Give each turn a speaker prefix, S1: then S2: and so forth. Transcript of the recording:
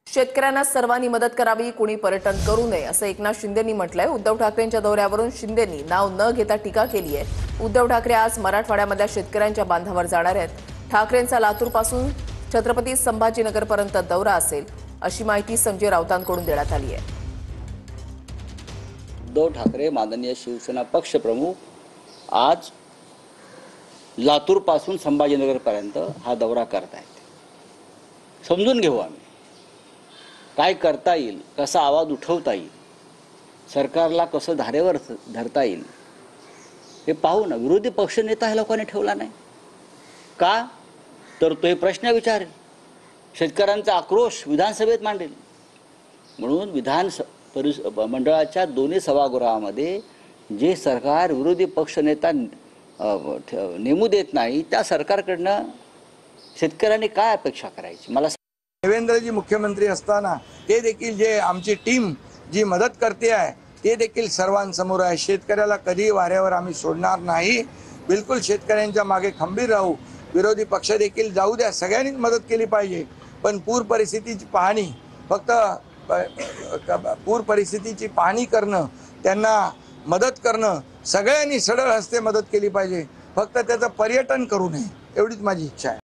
S1: शेतकऱ्यांना सर्वांनी मदत करावी, कोणी पर्यटन करू नये असं एकनाथ शिंदेंनी म्हटलंय। उद्धव ठाकरेंच्या दौऱ्यावरून शिंदेंनी नाव न घेता टीका केली आहे। उद्धव ठाकरे आज मराठवाड्यामधल्या शेतकऱ्यांच्या बांधावर जाणार आहेत। ठाकरेंचा लातूरपासून छत्रपती संभाजीनगरपर्यंत दौरा असेल अशी माहिती संजय राऊतांकडून देण्यात आली आहे।
S2: उद्धव ठाकरे माननीय शिवसेना पक्षप्रमुख आज लातूरपासून संभाजीनगरपर्यंत हा दौरा करत आहेत। समजून घेऊ आम्ही काय करता येईल, कसा आवाज उठवता येईल, सरकारला कसं धारेवर धरता येईल हे पाहू ना। विरोधी पक्षनेता हे लोकांनी ठेवला नाही का, तर तो हे प्रश्न विचारेल, शेतकऱ्यांचा आक्रोश विधानसभेत मांडेल। म्हणून मंडळाच्या दोन्ही सभागृहामध्ये जे सरकार विरोधी पक्षनेता नेमू देत नाही त्या सरकारकडनं शेतकऱ्यांनी काय अपेक्षा करायची? मला
S3: देवेंद्रजी मुख्यमंत्री असताना ते देखील जे आमची टीम जी मदत करते आहे ते देखील सर्वांसमोर आहे। शेतकऱ्याला कधी वाऱ्यावर आम्ही सोडणार नाही, बिलकुल शेतकऱ्यांच्या मागे खंबीर राहू। विरोधी पक्ष देखील जाऊ द्या, सगळ्यांनीच मदत केली पाहिजे, पण पूर परिस्थितीची पाहणी फक्त पूर परिस्थितीची पाहणी करणं, त्यांना मदत करणं, सगळ्यांनी सरळ हस्ते मदत केली पाहिजे, फक्त त्याचं पर्यटन करू नये एवढीच माझी इच्छा आहे।